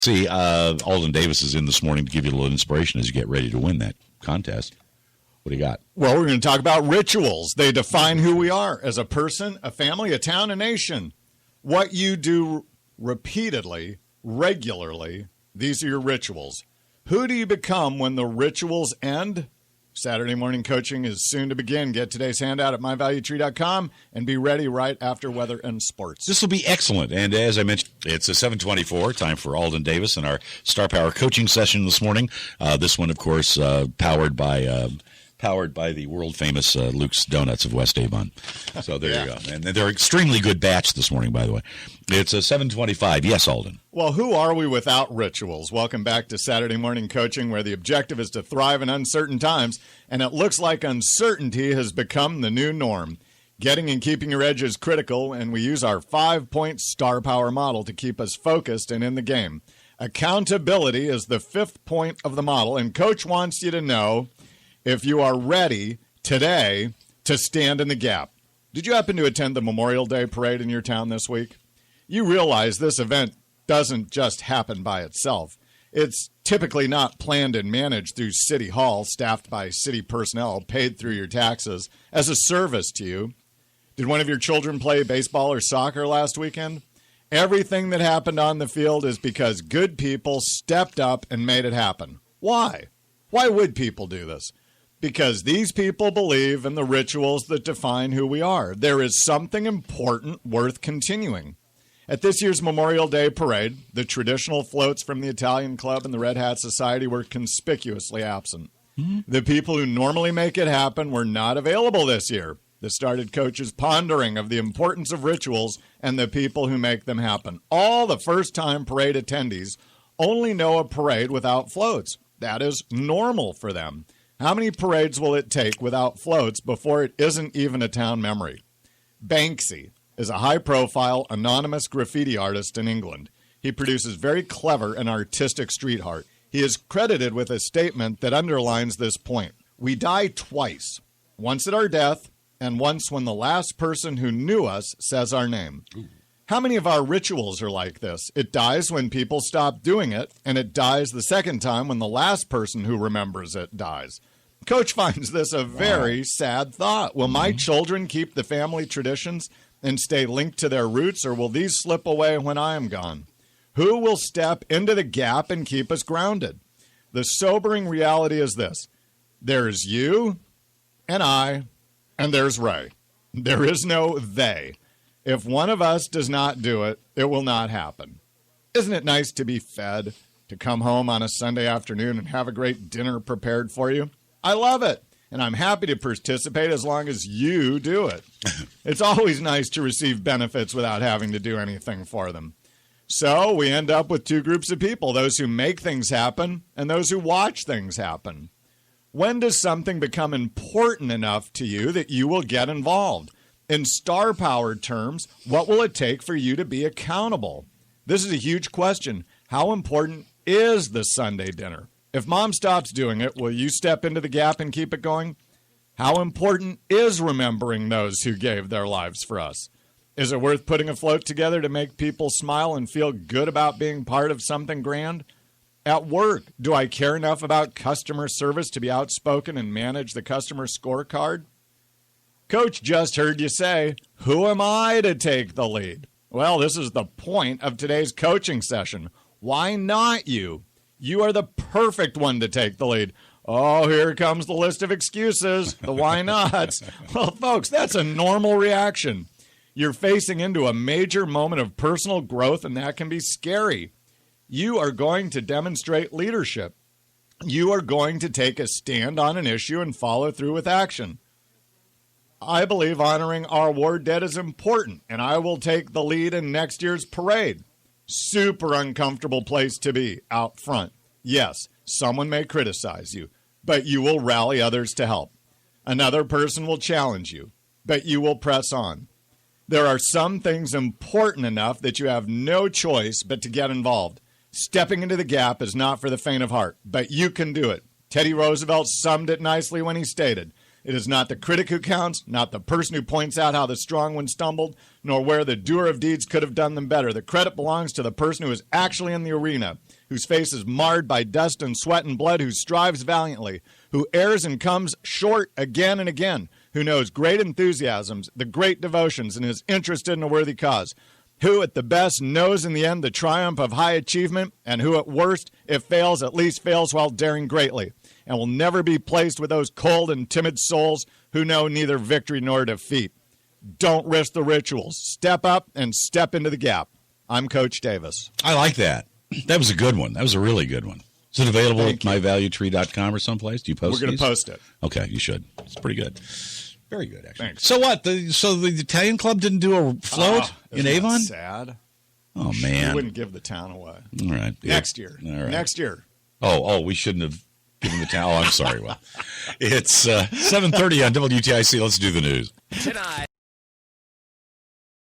See, Alden Davis is in this morning to give you a little inspiration as you get ready to win that contest. What do you got? Well, we're going to talk about rituals. They define who we are as a person, a family, a town, a nation. What you do repeatedly, regularly, these are your rituals. Who do you become when the rituals end? Saturday morning coaching is soon to begin. Get today's handout at myvaluetree.com and be ready right after weather and sports. This will be excellent. And as I mentioned, it's a 7:24, time for Alden Davis and our Star Power coaching session this morning. This one, of course, powered by the world-famous Luke's Donuts of West Avon. So there you go. And they're extremely good batch this morning, by the way. It's a 7:25. Yes, Alden. Well, who are we without rituals? Welcome back to Saturday morning coaching, where the objective is to thrive in uncertain times, and it looks like uncertainty has become the new norm. Getting and keeping your edge is critical, and we use our 5-point Star Power model to keep us focused and in the game. Accountability is the 5th point of the model, and Coach wants you to know if you are ready today to stand in the gap. Did you happen to attend the Memorial Day parade in your town this week? You realize this event doesn't just happen by itself. It's typically not planned and managed through City Hall, staffed by city personnel, paid through your taxes, as a service to you. Did one of your children play baseball or soccer last weekend? Everything that happened on the field is because good people stepped up and made it happen. Why? Why would people do this? Because these people believe in the rituals that define who we are. There is something important worth continuing. At this year's Memorial Day parade, the traditional floats from the Italian Club and the Red Hat Society were conspicuously absent. The people who normally make it happen were not available this year. This started coaches pondering of the importance of rituals and the people who make them happen. All the first-time parade attendees only know a parade without floats. That is normal for them. How many parades will it take without floats before it isn't even a town memory? Banksy is a high-profile, anonymous graffiti artist in England. He produces very clever and artistic street art. He is credited with a statement that underlines this point. We die twice, once at our death and once when the last person who knew us says our name. How many of our rituals are like this? It dies when people stop doing it, and it dies the second time when the last person who remembers it dies. Coach finds this a very sad thought. Will my children keep the family traditions and stay linked to their roots, or will these slip away when I am gone? Who will step into the gap and keep us grounded? The sobering reality is this. There's you and I, and there's Ray. There is no they. If one of us does not do it, it will not happen. Isn't it nice to be fed, to come home on a Sunday afternoon and have a great dinner prepared for you? I love it, and I'm happy to participate as long as you do it. It's always nice to receive benefits without having to do anything for them. So we end up with two groups of people, those who make things happen and those who watch things happen. When does something become important enough to you that you will get involved? In Star Power terms, what will it take for you to be accountable? This is a huge question. How important is the Sunday dinner? If mom stops doing it, will you step into the gap and keep it going? How important is remembering those who gave their lives for us? Is it worth putting a float together to make people smile and feel good about being part of something grand? At work, do I care enough about customer service to be outspoken and manage the customer scorecard? Coach just heard you say, who am I to take the lead? Well, this is the point of today's coaching session. Why not you? You are the perfect one to take the lead. Oh, here comes the list of excuses, the why nots. Well, folks, that's a normal reaction. You're facing into a major moment of personal growth, and that can be scary. You are going to demonstrate leadership. You are going to take a stand on an issue and follow through with action. I believe honoring our war dead is important, and I will take the lead in next year's parade. Super uncomfortable place to be, out front. Yes, someone may criticize you, but you will rally others to help. Another person will challenge you, but you will press on. There are some things important enough that you have no choice but to get involved. Stepping into the gap is not for the faint of heart, but you can do it. Teddy Roosevelt summed it nicely when he stated, It is not the critic who counts, not the person who points out how the strong one stumbled, nor where the doer of deeds could have done them better. The credit belongs to the person who is actually in the arena, whose face is marred by dust and sweat and blood, who strives valiantly, who errs and comes short again and again, who knows great enthusiasms, the great devotions, and is interested in a worthy cause, who at the best knows in the end the triumph of high achievement, and who at worst, if fails, at least fails while daring greatly, and will never be placed with those cold and timid souls who know neither victory nor defeat. Don't risk the rituals. Step up and step into the gap. I'm Coach Davis. I like that. That was a good one. That was a really good one. Is it available at myvaluetree.com or someplace? Do you post it? We're going to post it. Okay, you should. It's pretty good. Very good, actually. Thanks. So what? So the Italian club didn't do a float in Avon? Sad. Oh, man. We wouldn't give the town away. All right. Next year. All right. Next year. Oh, we shouldn't have given the town. Oh, I'm sorry. Well, it's 7:30 on WTIC. Let's do the news. Tonight.